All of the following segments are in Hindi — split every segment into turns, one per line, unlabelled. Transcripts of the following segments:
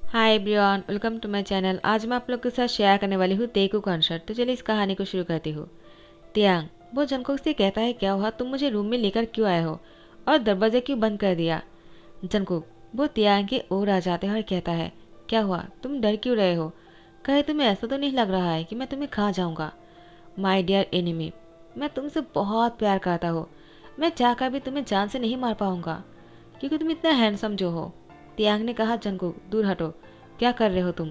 Hi everyone, welcome to my channel. आज मैं आप लोग के साथ शेयर करने वाली हूँ तेकू कॉन्सर्ट। तो चलिए इस कहानी को शुरू करती हूँ। तियांग वो जंगकुक से कहता है, क्या हुआ, तुम मुझे रूम में लेकर क्यों आए हो और दरवाजा क्यों बंद कर दिया। जंगकुक वो तियांग की ओर आ जाते हैं और कहता है, क्या हुआ, तुम डर क्यों रहे हो। कहे तुम्हें ऐसा तो नहीं लग रहा है कि मैं तुम्हें खा जाऊंगा। माई डियर एनिमी, मैं तुमसे बहुत प्यार करता हूँ। मैं चाहकर भी तुम्हें जान से नहीं मार पाऊंगा क्योंकि तुम इतना हैंडसम जो हो। तियांग ने कहा, जंगकुक दूर हटो, क्या कर रहे हो तुम।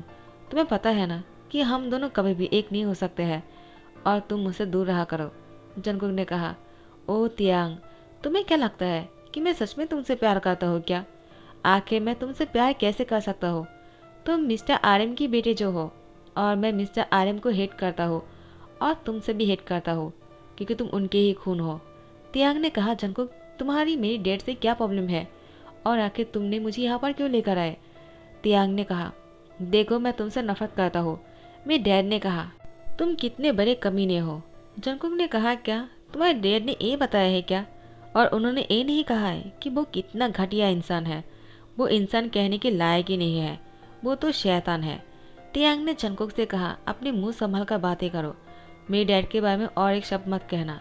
तुम्हें पता है ना कि हम दोनों कभी भी एक नहीं हो सकते हैं और तुम मुझसे दूर रहा करो। जंगकुक ने कहा, ओ तियांग, तुम्हें क्या लगता है कि मैं सच में तुमसे प्यार करता हूँ क्या। आखिर मैं तुमसे प्यार कैसे कर सकता हूँ। तुम मिस्टर आरएम की बेटी जो हो और मैं मिस्टर आरएम को हेट करता हूँ और तुमसे भी हेट करता हूँ क्योंकि तुम उनके ही खून हो। तियांग ने कहा, जंगकुक तुम्हारी मेरी डेट से क्या प्रॉब्लम है और आखिर तुमने मुझे यहाँ पर क्यों लेकर आए। तियांग ने कहा, देखो मैं तुमसे नफरत करता हूँ। मेरे डैड ने कहा तुम कितने बड़े कमीने हो। जंगकुक ने कहा, क्या तुम्हारे डैड ने ये बताया है क्या, और उन्होंने ये नहीं कहा है कि वो कितना घटिया इंसान है। वो इंसान कहने के लायक ही नहीं है, वो तो शैतान है। तियांग ने जंगकुक से कहा, अपने मुंह संभल कर बातें करो, मेरे डैड के बारे में और एक शब्द मत कहना।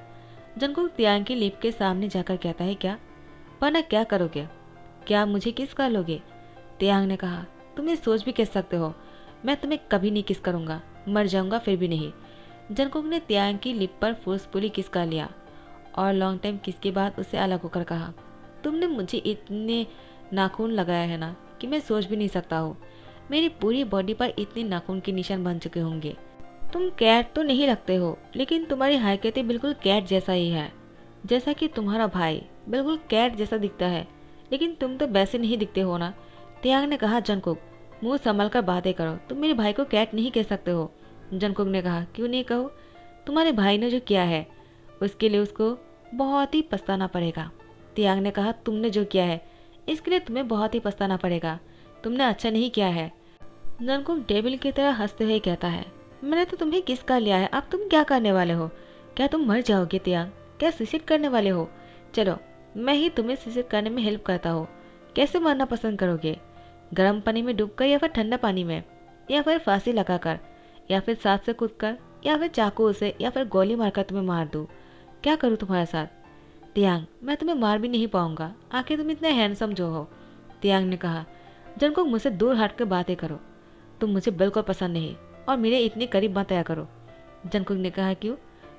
जंगकुक तियांग की लिप के सामने जाकर कहता है, क्या, वरना क्या करोगे, क्या मुझे किस कर लोगे। तियांग ने कहा, तुम ये सोच भी कह सकते हो, मैं तुम्हें कभी नहीं किस करूंगा, मर जाऊंगा फिर भी नहीं। जंगकुक ने तियांग की लिप पर फोर्सफुली किस कर लिया और लॉन्ग टाइम किस के बाद उससे अलग होकर कहा, तुमने मुझे इतने नाखून लगाया है ना कि मैं सोच भी नहीं सकता हूँ। मेरी पूरी बॉडी पर इतने नाखून के निशान बन चुके होंगे। तुम कैट तो नहीं लगते हो, लेकिन तुम्हारी हरकतें बिल्कुल कैट जैसा ही है। जैसा कि तुम्हारा भाई बिल्कुल कैट जैसा दिखता है, लेकिन तुम तो वैसे नहीं दिखते हो ना। तियांग ने कहा, जंगकुक मुंह संभल कर बातें करो, तुम मेरे भाई को कैट नहीं कह सकते हो। जंगकुक ने कहा, क्यों नहीं कहो, तुम्हारे भाई ने जो किया है उसके लिए उसको बहुत ही पछताना पड़ेगा। तियांग ने कहा, तुमने जो किया है इसके लिए तुम्हें बहुत ही पछताना पड़ेगा, तुमने अच्छा नहीं किया है। जंगकुक डेविल की तरह हंसते हुए कहता है, मैंने तो तुम्हें किस कर लिया है, अब तुम क्या करने वाले हो। क्या तुम मर जाओगे तियांग, क्या सुसाइड करने वाले हो। चलो मैं ही तुम्हें सुसाइड करने में हेल्प करता हूँ। कैसे मरना पसंद करोगे, गर्म पानी में डूबकर या फिर ठंडा पानी में, या फिर फांसी लगाकर, या फिर सांप से कूदकर, या फिर चाकू से, या फिर गोली मारकर तुम्हें मार दूँ। क्या करूँ तुम्हारे साथ। तियांग मैं तुम्हें मार भी नहीं पाऊंगा, आखिर तुम इतने हैंडसम जो हो। तियांग ने कहा, जंगकुक मुझसे दूर हट कर बातें करो, तुम मुझे बिल्कुल पसंद नहीं और मेरे इतने करीब मत आया करो। जंगकुक ने कहा, क्यों,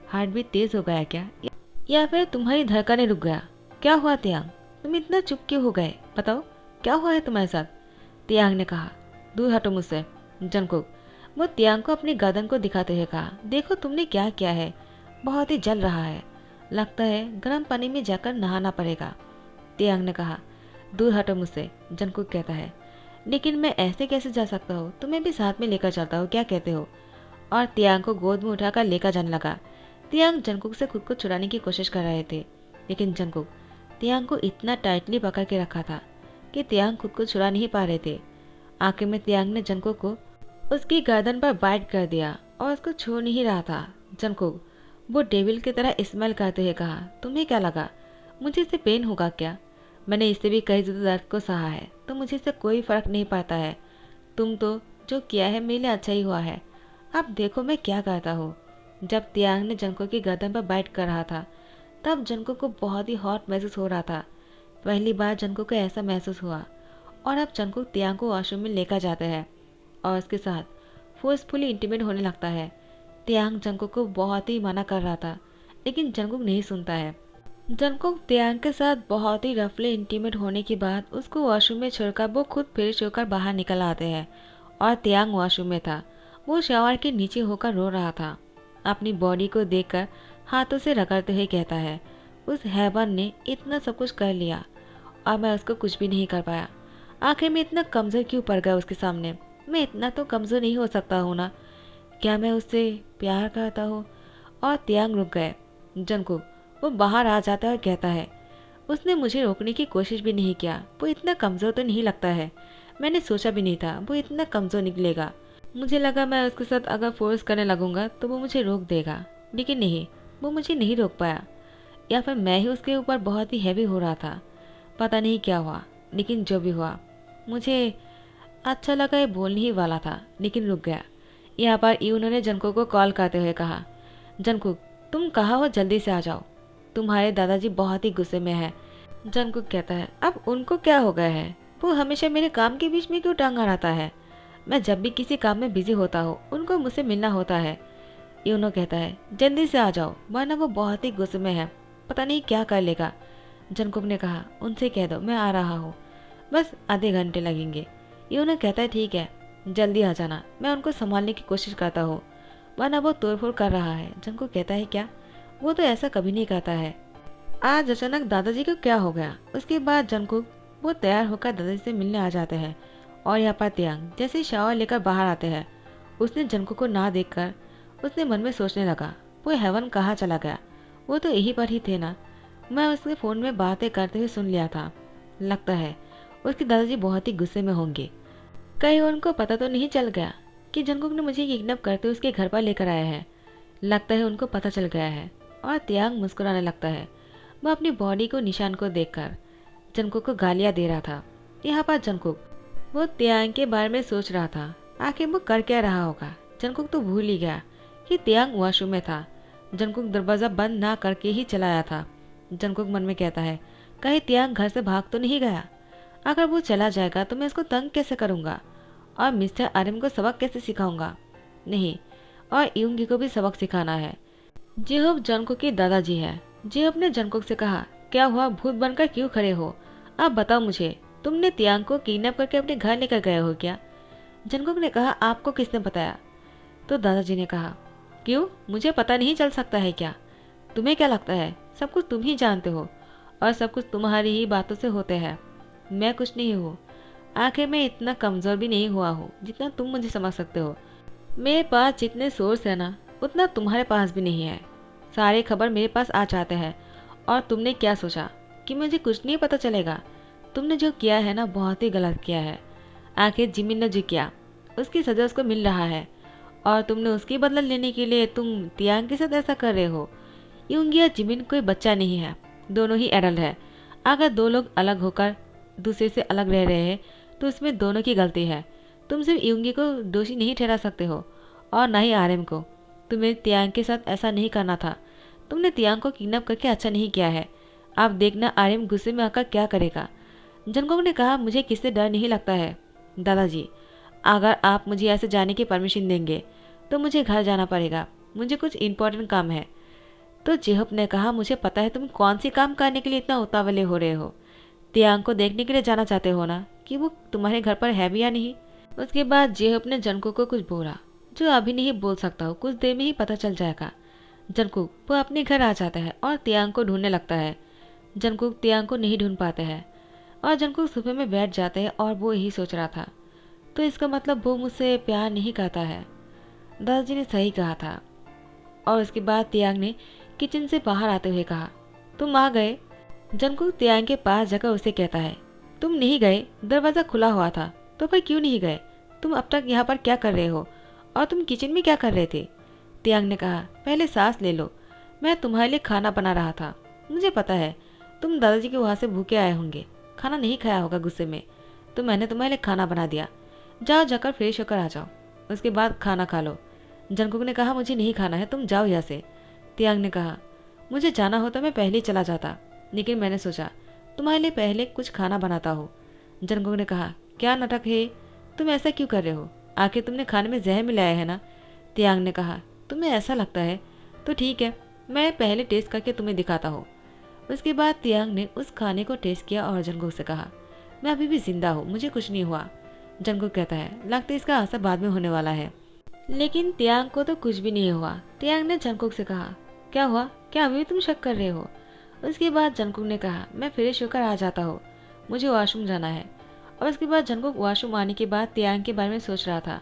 हार्ट बीट तेज हो गया क्या, या फिर तुम्हारी धड़कनें रुक गया। क्या हुआ तियांग, तुम इतना चुप क्यों हो गए, बताओ क्या हुआ है तुम्हारे साथ। तियांग ने कहा, दूर हटो मुझसे। जंगकुक वो तियांग को अपनी गर्दन को दिखाते हुए कहा, देखो तुमने क्या किया है, बहुत ही जल रहा है, लगता है गर्म पानी में जाकर नहाना पड़ेगा। तियांग ने कहा, दूर हटो मुझसे। जंगकुक कहता है, लेकिन मैं ऐसे कैसे जा सकता हूँ, तुम्हें भी साथ में लेकर चलता हूँ, क्या कहते हो। और तियांग को गोद में उठाकर लेकर जाने लगा। तियांग जंगकुक से खुद को छुड़ाने की कोशिश कर रहे थे, लेकिन जंगकुक तियांग को इतना टाइटली पकड़ के रखा था कि तियांग खुद को छुड़ा नहीं पा रहे थे। आखिर में तियांग ने जंगकुक को उसकी गर्दन पर बाइट कर दिया और उसको छोड़ नहीं रहा था। जंगकुक वो डेविल की तरह स्माइल करते हुए कहा, तुम्हें क्या लगा मुझे इससे पेन होगा क्या, मैंने इससे भी कई ज्यादा दर्द को सहा है, तो मुझे इससे कोई फर्क नहीं पड़ता है। तुम तो जो किया है मेरे लिए अच्छा ही हुआ है, अब देखो मैं क्या करता हूँ। जब तियांग ने जंगकुक की गर्दन पर बाइट कर रहा था तब जंगकुक को बहुत ही हॉट महसूस हो रहा था। पहली बार जंगकुक को ऐसा महसूस हुआ। और अब जंगकुक तियांग को वॉशरूम में लेकर जाते हैं और उसके साथ फोर्सफुली इंटीमेट होने लगता है। तियांग जंगकुक को बहुत ही मना कर रहा था, लेकिन जंगकुक नहीं सुनता है। जंगकुक तियांग के साथ बहुत ही रफली इंटीमेट होने के बाद उसको वॉशरूम में छोड़कर वो खुद फ्रेश होकर बाहर निकल आते हैं और तियांग वॉशरूम में था। वो शावर के नीचे होकर रो रहा था। अपनी बॉडी को देखकर हाथों से रगड़ते हुए कहता है, उस हैवन ने इतना सब कुछ कर लिया और मैं उसको कुछ भी नहीं कर पाया। आखिर मैं इतना कमज़ोर क्यों पड़ गया उसके सामने, मैं इतना तो कमज़ोर नहीं हो सकता हूँ ना। क्या मैं उससे प्यार करता हूँ। और तियांग रुक गए। जंगकुक वो बाहर आ जाता है और कहता है, उसने मुझे रोकने की कोशिश भी नहीं किया, वो इतना कमज़ोर तो नहीं लगता है, मैंने सोचा भी नहीं था वो इतना कमज़ोर निकलेगा। मुझे लगा मैं उसके साथ अगर फोर्स करने लगूंगा तो वो मुझे रोक देगा, लेकिन नहीं, वो मुझे नहीं रोक पाया, या फिर मैं ही उसके ऊपर बहुत ही हैवी हो रहा था। पता नहीं क्या हुआ, लेकिन जो भी हुआ मुझे अच्छा लगा ये बोलने ही वाला था लेकिन रुक गया। यहाँ पर यूनो ने जंकुक को कॉल करते हुए कहा, जंकुक तुम कहाँ हो, जल्दी से आ जाओ, तुम्हारे दादाजी बहुत ही गुस्से में है। जंकुक कहता है, अब उनको क्या हो गया है, वो हमेशा मेरे काम के बीच में क्यों टांगा रहता है। मैं जब भी किसी काम में बिजी होता हूँ उनको मुझसे मिलना होता है। यूनो कहता है, जल्दी से आ जाओ वरना वो बहुत ही गुस्से में है, पता नहीं क्या कर लेगा। जंकुक ने कहा, उनसे कह दो मैं आ रहा हूँ, बस आधे घंटे लगेंगे। यूनो कहता है, ठीक है जल्दी आ जाना, मैं उनको संभालने की कोशिश करता हूँ, वरना वो तोड़फोड़ कर रहा है। जंकुक कहता है, क्या, वो तो ऐसा कभी नहीं करता है। आज अचानक दादाजी को क्या हो गया। उसके बाद जंकुक वो तैयार होकर दादाजी से मिलने आ जाते हैं और यहाँ पर त्यांग जैसे शावर लेकर बाहर आते हैं। उसने जंकुक को ना देखकर उसने मन में सोचने लगा, वो हेवन कहाँ चला गया, वो तो यहीं पर ही थे ना, मैं उसके फ़ोन में बातें करते हुए सुन लिया था। लगता है उसके दादाजी बहुत ही गुस्से में होंगे, कहीं उनको पता तो नहीं चल गया कि जंकुक ने मुझे किडनैप करते उसके घर पर लेकर आया है। लगता है उनको पता चल गया है। और त्यांग मुस्कुराने लगता है, वह अपनी बॉडी को निशान को देखकर जंकुक को गालियाँ दे रहा था। यहाँ पर जंकुक वो त्यांग के बारे में सोच रहा था, आखिर वो कर क्या रहा होगा। जंकुक तो भूल ही गया कि त्यांग वॉशरूम में था। जंकुक दरवाज़ा बंद ना करके ही चला आया था। जंकुक मन में कहता है, कहीं त्यांग घर से भाग तो नहीं गया, अगर वो चला जाएगा तो मैं इसको तंग कैसे करूँगा और मिस्टर आर्यन को सबक कैसे सिखाऊंगा। नहीं, और यूंगी को भी सबक सिखाना है। जेहोब जंकुक के दादाजी है। जेहोब ने जंकुक से कहा, क्या हुआ, भूत बनकर क्यों खड़े हो, अब बताओ मुझे, तुमने त्यांग को किडनैप करके अपने घर लेकर गए हो क्या। जंकुक ने कहा, आपको किसने बताया। तो दादाजी ने कहा, क्यों, मुझे पता नहीं चल सकता है क्या, तुम्हें क्या लगता है सब कुछ तुम ही जानते हो और सब कुछ तुम्हारी ही बातों से होते हैं। मैं कुछ नहीं हूँ, आखिर मैं इतना कमज़ोर भी नहीं हुआ हूँ जितना तुम मुझे समझ सकते हो। मेरे पास जितने सोर्स है ना उतना तुम्हारे पास भी नहीं है। सारे खबर मेरे पास आ जाते हैं और तुमने क्या सोचा कि मुझे कुछ नहीं पता चलेगा। तुमने जो किया है ना बहुत ही गलत किया है। आखिर जिमिन ने जो किया उसकी सजा उसको मिल रहा है और तुमने उसकी बदला लेने के लिए तुम तियांग के साथ ऐसा कर रहे हो। यूंगी या जिमिन कोई बच्चा नहीं है, दोनों ही एडल्ट है। अगर दो लोग अलग होकर दूसरे से अलग रह रहे हैं तो उसमें दोनों की गलती है। तुम सिर्फ यूंगी को दोषी नहीं ठहरा सकते हो और ना ही आर्यन को। तुम्हें तियांग के साथ ऐसा नहीं करना था। तुमने तियांग को किडनैप करके अच्छा नहीं किया है। आप देखना आर्यन गुस्से में आकर क्या करेगा। जंकुक ने कहा, मुझे किससे डर नहीं लगता है दादाजी, अगर आप मुझे ऐसे जाने की परमिशन देंगे तो मुझे घर जाना पड़ेगा, मुझे कुछ इम्पोर्टेंट काम है। तो जेहोब ने कहा, मुझे पता है तुम कौन सी काम करने के लिए इतना उतावले हो रहे हो। तियांग को देखने के लिए जाना चाहते हो ना कि वो तुम्हारे घर पर है भी या नहीं। उसके बाद जेहोब ने जंकुक को कुछ बोला जो अभी नहीं बोल सकता हो, कुछ देर में ही पता चल जाएगा। जंकुक वो अपने घर आ जाता है और तियांग को ढूंढने लगता है। जंकुक तियांग को नहीं ढूंढ पाते हैं और जंकुक सोफे में बैठ जाते हैं और वो यही सोच रहा था, तो इसका मतलब वो मुझसे प्यार नहीं करता है। दादाजी ने सही कहा था। और उसके बाद तियांग ने किचन से बाहर आते हुए कहा, तुम आ गए। जंकुक तियांग के पास जाकर उसे कहता है, तुम नहीं गए, दरवाज़ा खुला हुआ था, तो फिर क्यों नहीं गए, तुम अब तक यहाँ पर क्या कर रहे हो और तुम किचन में क्या कर रहे थे। तियांग ने कहा, पहले सांस ले लो, मैं तुम्हारे लिए खाना बना रहा था। मुझे पता है तुम दादाजी के वहाँ से भूखे आए होंगे, खाना नहीं खाया होगा गुस्से में, तो मैंने तुम्हारे लिए खाना बना दिया। जाओ जाकर फ्रेश होकर आ जाओ, उसके बाद खाना खा लो। जंकुक ने कहा, मुझे नहीं खाना है, तुम जाओ यहाँ से। तियांग ने कहा, मुझे जाना होता मैं पहले ही चला जाता, लेकिन मैंने सोचा तुम्हारे लिए पहले कुछ खाना बनाता हूँ। जंकुक ने कहा, क्या नाटक है, तुम ऐसा क्यों कर रहे हो, आखिर तुमने खाने में जहर मिलाया है ना। तियांग ने कहा, तुम्हें ऐसा लगता है तो ठीक है, मैं पहले टेस्ट करके तुम्हें दिखाता हूँ। उसके बाद तियांग ने उस खाने को टेस्ट किया और जंकुक से कहा, मैं अभी भी जिंदा हूँ, मुझे कुछ नहीं हुआ। जंकुक कहता है, लगता है इसका असर बाद में होने वाला है। लेकिन तियांग को तो कुछ भी नहीं हुआ। तियांग ने जंकुक से कहा, क्या हुआ, क्या अभी भी तुम शक कर रहे हो। उसके बाद जंकुक ने कहा, मैं फ्रेश होकर आ जाता हूँ, मुझे वॉशरूम जाना है। और उसके बाद जंकुक वॉशरूम आने के बाद तियांग के बारे में सोच रहा था,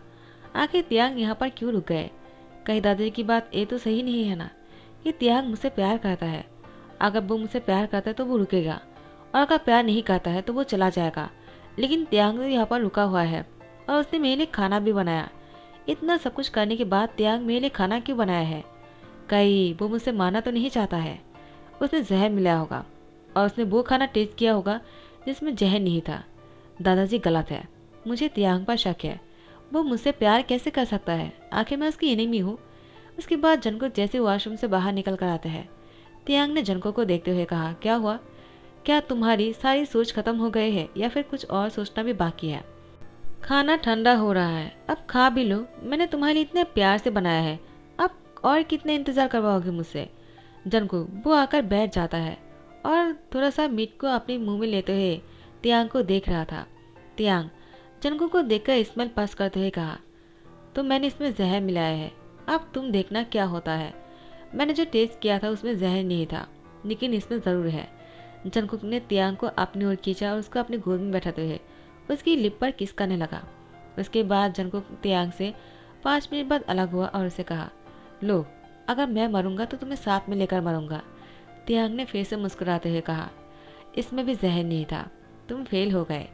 आखिर तियांग यहाँ पर क्यों रुक गए। कहीं दादाजी की बात ये तो सही नहीं है ना कि तियांग मुझसे प्यार करता है। अगर वो मुझसे प्यार करता है तो वो रुकेगा और अगर प्यार नहीं करता है तो वो चला जाएगा। लेकिन त्यांग तो यहाँ पर रुका हुआ है और उसने मेरे लिए खाना भी बनाया। इतना सब कुछ करने के बाद त्यांग मेरे लिए खाना क्यों बनाया है। कहीं वो मुझसे मारना तो नहीं चाहता है। उसने जहर मिलाया होगा और उसने वो खाना टेस्ट किया होगा जिसमें जहर नहीं था। दादाजी गलत है, मुझे तियांग पर शक है। वो मुझसे प्यार कैसे कर सकता है? आखिर मैं उसकी एनिमी हूँ। उसके बाद जंगकुक जैसे वॉशरूम से बाहर निकल कर आता है, तियांग ने जंगकुक को देखते हुए कहा, क्या हुआ? क्या तुम्हारी सारी सोच खत्म हो गई है या फिर कुछ और सोचना भी बाकी है? खाना ठंडा हो रहा है, अब खा भी लो। मैंने तुम्हारे लिए इतने प्यार से बनाया है, अब और कितने इंतजार करवाओगे मुझसे? जंगकुक वो आकर बैठ जाता है और थोड़ा सा मीट को अपने मुंह में लेते हुए तियांग को देख रहा था। तियांग जंगकुक को देखकर स्मेल पास करते हुए कहा, तो मैंने इसमें जहर मिलाया है, अब तुम देखना क्या होता है। मैंने जो टेस्ट किया था उसमें जहर नहीं था, लेकिन इसमें ज़रूर है। जंगकुक ने तियांग को अपनी ओर खींचा और उसको अपनी गोद में बैठाते हुए उसकी लिप पर किस करने लगा। उसके बाद जंगकुक तियांग से 5 मिनट बाद अलग हुआ और उसे कहा, लो, अगर मैं मरूंगा तो तुम्हें साथ में लेकर मरूंगा। तियांग ने फिर से मुस्कुराते हुए कहा, इसमें भी जहर नहीं था, तुम फेल हो गए।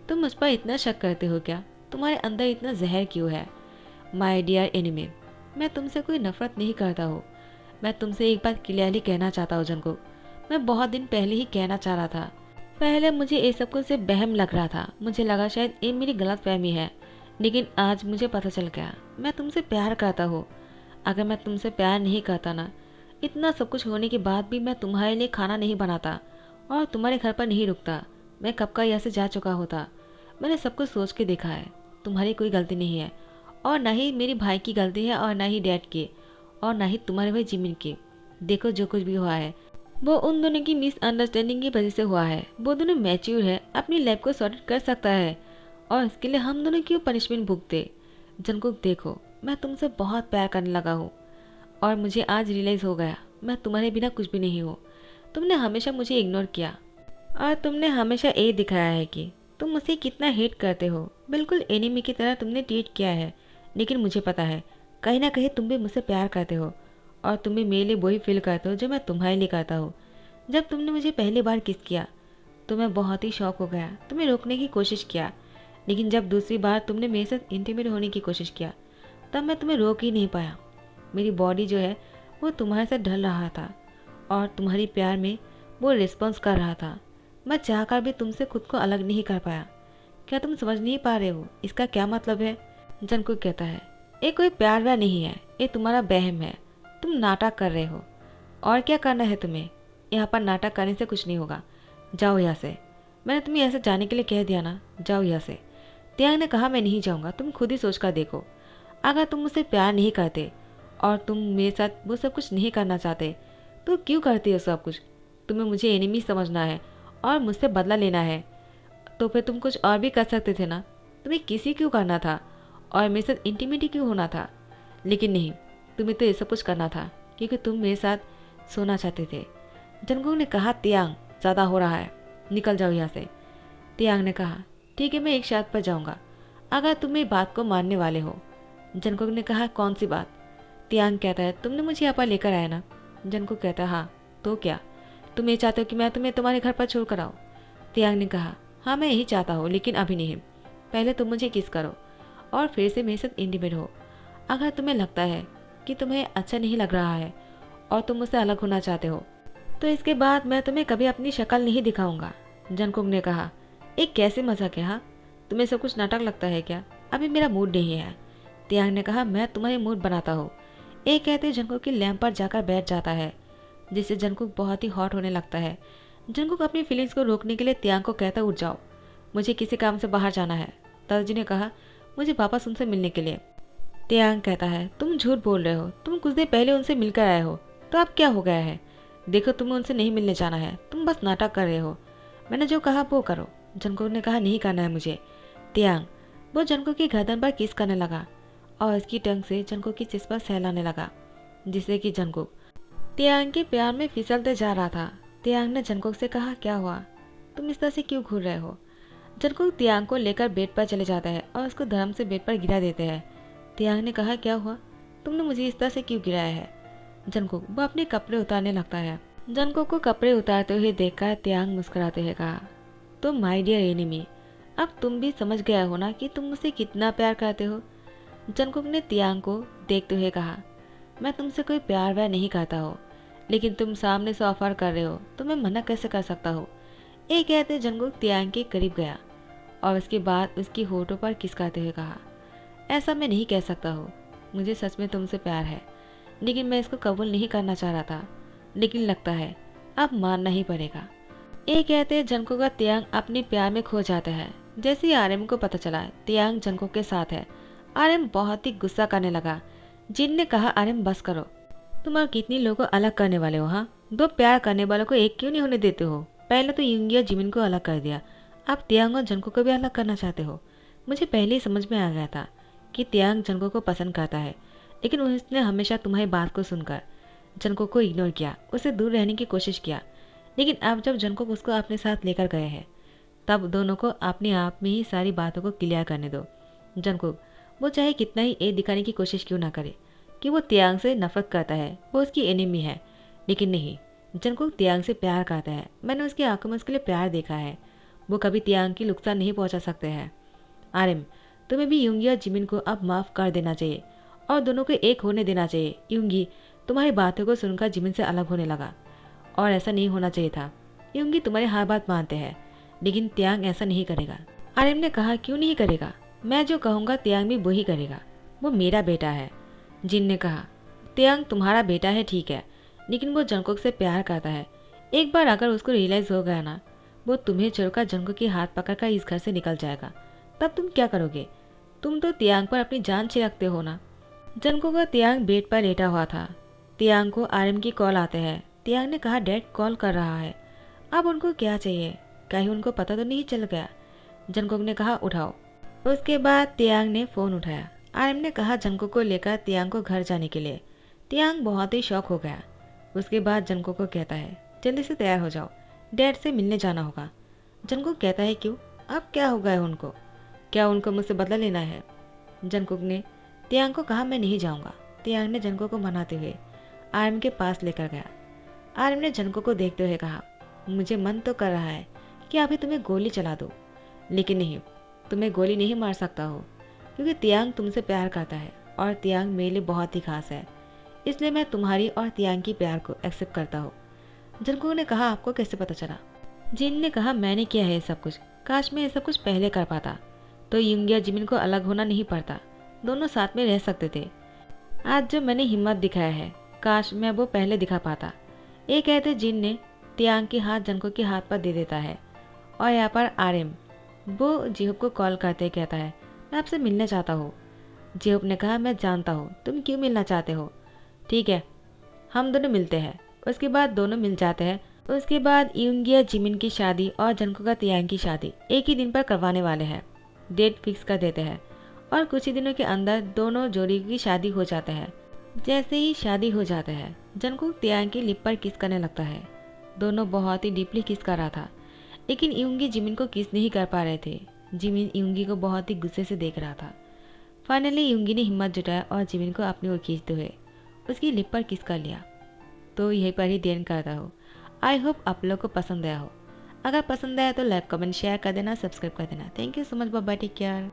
तुम मुझ पर इतना शक करते हो क्या? तुम्हारे अंदर इतना जहर क्यों है? माय डियर एनिमी, मैं तुमसे कोई नफरत नहीं करता हूँ। मैं तुमसे एक बात क्लियरली कहना चाहता हूँ जंगकुक। मैं बहुत दिन पहले ही कहना चाह रहा था। पहले मुझे ये सब कुछ से बहम लग रहा था, मुझे लगा शायद ये मेरी गलत फहमी है, लेकिन आज मुझे पता चल गया मैं तुमसे प्यार करता हूँ। अगर मैं तुमसे प्यार नहीं करता ना, इतना सब कुछ होने के बाद भी मैं तुम्हारे लिए खाना नहीं बनाता और तुम्हारे घर पर नहीं रुकता। मैं कब का यहाँ से जा चुका होता। मैंने सब कुछ सोच के देखा है, तुम्हारी कोई गलती नहीं है, और ना ही मेरे भाई की गलती है, और ना ही डैड की, और ना ही तुम्हारे भाई जिमिन की। देखो जो कुछ भी हुआ है वो उन दोनों की मिसअंडरस्टैंडिंग की वजह से हुआ है। वो दोनों मैच्योर है, अपनी लाइफ को सॉर्ट कर सकता है, और इसके लिए हम दोनों क्यों पनिशमेंट भुगते? जंगकुक देखो, मैं तुमसे बहुत प्यार करने लगा हूँ और मुझे आज रियलाइज़ हो गया मैं तुम्हारे बिना कुछ भी नहीं हूँ। तुमने हमेशा मुझे इग्नोर किया और तुमने हमेशा ये दिखाया है कि तुम मुझे कितना हेट करते हो। बिल्कुल एनिमी की तरह तुमने ट्रीट किया है, लेकिन मुझे पता है कहीं ना कहीं तुम भी मुझसे प्यार करते हो और तुम भी मेरे लिए वही फील करते हो जो मैं तुम्हारे लिए करता हूँ। जब तुमने मुझे पहली बार किस किया तो मैं बहुत ही शौक हो गया, तुम्हें रोकने की कोशिश किया, लेकिन जब दूसरी बार तुमने मेरे साथ इंटीमेट होने की कोशिश किया तब मैं तुम्हें रोक ही नहीं पाया। मेरी बॉडी जो है वो तुम्हारे साथ ढल रहा था और तुम्हारी प्यार में वो रिस्पॉन्स कर रहा था। मैं चाहकर भी तुमसे खुद को अलग नहीं कर पाया। क्या तुम समझ नहीं पा रहे हो इसका क्या मतलब है? जंगकुक कहता है, ये कोई प्यार व्यार नहीं है, ये तुम्हारा वहम है। तुम नाटक कर रहे हो। और क्या करना है तुम्हें? यहाँ पर नाटक करने से कुछ नहीं होगा, जाओ यहाँ से। मैंने तुम्हें यहाँ से जाने के लिए कह दिया ना, जाओ यहाँ से। तियांग ने कहा, मैं नहीं जाऊँगा, तुम खुद ही सोच कर देखो। अगर तुम मुझसे प्यार नहीं करते और तुम मेरे साथ वो सब कुछ नहीं करना चाहते तो क्यों करते हो सब कुछ? तुम्हें मुझे एनिमी समझना है और मुझसे बदला लेना है, तो फिर तुम कुछ और भी कर सकते थे ना। तुम्हें किसी क्यों करना था और मेरे साथ इंटीमेटी क्यों होना था? लेकिन नहीं, तुम्हें तो ये सब कुछ करना था क्योंकि तुम मेरे साथ सोना चाहते थे। जंगकुक ने कहा, तियांग ज़्यादा हो रहा है, निकल जाओ यहाँ से। तियांग ने कहा, ठीक है, मैं एक शर्त पर जाऊँगा अगर तुम मेरी बात को मानने वाले हो। जंगकुक ने कहा, कौन सी बात? तियांग कहता है, तुमने मुझे यहाँ पर लेकर आया ना। जंगकुक कहता है, हाँ तो क्या? तुम ये चाहते हो कि मैं तुम्हें तुम्हारे घर पर छोड़ कर आऊँ? तियांग ने कहा, हाँ मैं यही चाहता हूँ, लेकिन अभी नहीं। पहले तुम मुझे किस करो और फिर से मेरे साथ इंटीमेट हो। अगर तुम्हें लगता है कि तुम्हें अच्छा नहीं लग रहा है और तुम मुझसे अलग होना चाहते हो तो इसके बाद मैं तुम्हें कभी अपनी शक्ल नहीं दिखाऊंगा। जंगकुक ने कहा, एक कैसे मजाक है? हाँ, तुम्हें सब कुछ नाटक लगता है क्या? अभी मेरा मूड नहीं है। तियांग ने कहा, मैं तुम्हारे मूड बनाता हूँ। एक कहते जंगकुक की लैंप पर जाकर बैठ जाता है, जिससे जंगकुक बहुत ही हॉट होने लगता है। जंगकुक अपनी फीलिंग्स को रोकने के लिए तियांग को कहता, उठ जाओ, मुझे किसी काम से बाहर जाना है। ताजी ने कहा, मुझे वापस उनसे मिलने के लिए। तियांग कहता है, तुम झूठ बोल रहे हो, तुम कुछ देर पहले उनसे मिलकर आए हो, तो अब क्या हो गया है? देखो, तुम्हें उनसे नहीं मिलने जाना है, तुम बस नाटक कर रहे हो। मैंने जो कहा वो करो। जंगकुक ने कहा, नहीं करना है मुझे। तियांग वो जंगकुक की गर्दन पर किस करने लगा और इसकी टंग से जंगकुक की चिस पर सहलाने लगा, जिससे कि जंगकुक तियांग के प्यार में फिसलते जा रहा था। तियांग ने जंगकुक से कहा, क्या हुआ, तुम इस तरह से क्यों घूर रहे हो? जंगकुक तियांग को लेकर बेड पर चले जाता है और उसको धर्म से बेड पर गिरा देते हैं। तियांग ने कहा, क्या हुआ, तुमने मुझे इस तरह से क्यों गिराया है? जंगकुक वो अपने कपड़े उतारने लगता है। जंगकुक को कपड़े उतारते हुए देखकर तियांग मुस्कुराते हुए कहा, तो माय डियर एनिमी, अब तुम भी समझ गया हो ना कि तुम मुझसे कितना प्यार करते हो। जंगकुक ने तियांग को देखते हुए कहा, मैं तुमसे कोई प्यार व्यार नहीं करता हो, लेकिन तुम सामने से ऑफर कर रहे हो तो मैं मना कैसे कर सकता हूँ? ये कहते जंगकुक तियांग के करीब गया और उसके बाद उसकी होठों पर किस करते हुए कहा, ऐसा मैं नहीं कह सकता हूँ, मुझे सच में तुमसे प्यार है, लेकिन मैं इसको कबूल नहीं करना चाह रहा था, लेकिन लगता है अब मानना ही पड़ेगा। ये कहते जंको का तियांग अपने प्यार में खो जाता है। जैसे ही आर्यन को पता चला तियांग जंको के साथ है, आर्यन बहुत ही गुस्सा करने लगा। जिन ने कहा, आर्यन बस करो, तुम और कितनी लोगों को अलग करने वाले हो? हाँ, दो प्यार करने वालों को एक क्यों नहीं होने देते हो? पहले तो यूंगी और जिमिन को अलग कर दिया, अब तियांग और जंको को भी अलग करना चाहते हो। मुझे पहले ही समझ में आ गया था कि तियांग जंको को पसंद करता है, लेकिन उसने हमेशा तुम्हारी बात को सुनकर जंको को इग्नोर किया, उससे दूर रहने की कोशिश किया। लेकिन अब जब जंको उसको अपने साथ लेकर गए हैं, तब दोनों को अपने आप में ही सारी बातों को क्लियर करने दो। जंको वो चाहे कितना ही ए दिखाने की कोशिश क्यों ना करे कि वो तियांग से नफरत करता है, वो उसकी एनिमी है, लेकिन नहीं, जंको तियांग से प्यार करता है। मैंने उसकी आंखों में उसके लिए प्यार देखा है। वो कभी तियांग की नुकसान नहीं पहुंचा सकते हैं। आर्यन, तुम्हें भी यूंगी और जिमिन को अब माफ़ कर देना चाहिए और दोनों को एक होने देना चाहिए। यूंगी तुम्हारी बातों को सुनकर जिमिन से अलग होने लगा और ऐसा नहीं होना चाहिए था। यूंगी तुम्हारी हर बात मानते हैं, लेकिन तियांग ऐसा नहीं करेगा। आर्यन ने कहा, क्यों नहीं करेगा? मैं जो कहूँगा तियांग भी वही करेगा, वो मेरा बेटा है। जिन ने कहा, तियांग तुम्हारा बेटा है ठीक है, लेकिन वो जंकोक से प्यार करता है। एक बार अगर उसको रियलाइज़ हो गया ना, वो तुम्हें छोड़कर जंकोक के हाथ पकड़कर इस घर से निकल जाएगा। तब तुम क्या करोगे? तुम तो तियांग पर अपनी जान छिड़कते हो ना। जंकोक का तियांग बेड पर लेटा हुआ था। तियांग को आर्यन की कॉल आते हैं। तियांग ने कहा, डैड कॉल कर रहा है। अब उनको क्या चाहिए? कहीं उनको पता तो नहीं चल गया? जंकोक ने कहा, उठाओ। उसके बाद तियांग ने फ़ोन उठाया। आर्यन ने कहा जंको को लेकर तियांग को घर जाने के लिए। तियांग बहुत ही शौक हो गया। उसके बाद जंको को कहता है, जल्दी से तैयार हो जाओ, डैड से मिलने जाना होगा। जंको कहता है, क्यों? अब क्या हो गया उनको? क्या उनको मुझसे बदला लेना है? जंकुक ने तियांग को कहा, मैं नहीं जाऊंगा। तियांग ने जंको को मनाते हुए आर्यन के पास लेकर गया। आर्यन ने जंको को देखते हुए कहा, मुझे मन तो कर रहा है कि अभी तुम्हें गोली चला दो, लेकिन नहीं, तुम्हें गोली नहीं मार सकता हो, क्योंकि तियांग तुमसे प्यार करता है और तियांग मेरे लिए बहुत ही खास है, इसलिए मैं तुम्हारी और तियांग की प्यार को एक्सेप्ट करता हूँ। जंकुक ने कहा, आपको कैसे पता चला? जिन ने कहा, मैंने किया है ये सब कुछ। काश मैं ये सब कुछ पहले कर पाता, तो यूंगी और जिमिन को अलग होना नहीं पड़ता, दोनों साथ में रह सकते थे। आज जो मैंने हिम्मत दिखाया है, काश मैं वो पहले दिखा पाता। ये कहते जिन ने तियांग के हाथ जंकुक के हाथ पर दे देता है और यहाँ पर आर्यन वो जिहुप को कॉल करते कहता है, मैं आपसे मिलना चाहता हूँ। जिहुप ने कहा, मैं जानता हूँ तुम क्यों मिलना चाहते हो, ठीक है, हम दोनों मिलते हैं। उसके बाद दोनों मिल जाते हैं। उसके बाद यूंगी और जिमिन की शादी और जंकुक का तियांग की शादी एक ही दिन पर करवाने वाले हैं। डेट फिक्स कर देते हैं और कुछ ही दिनों के अंदर दोनों जोड़ी की शादी हो जाता है। जैसे ही शादी हो जाता है, जंकुक तियांग की लिप पर किस करने लगता है। दोनों बहुत ही डीपली किस कर रहा था, लेकिन यूंगी जिमिन को किस नहीं कर पा रहे थे। जिमिन यूंगी को बहुत ही गुस्से से देख रहा था। फाइनली यूंगी ने हिम्मत जुटाया और जिमिन को अपनी ओर खींचते हुए उसकी लिप पर किस कर लिया। तो यहीं पर ही देन करता हूँ। आई होप आप लोग को पसंद आया हो। अगर पसंद आया तो लाइक कमेंट शेयर कर देना, सब्सक्राइब कर देना। Thank you so much, bye bye, take care.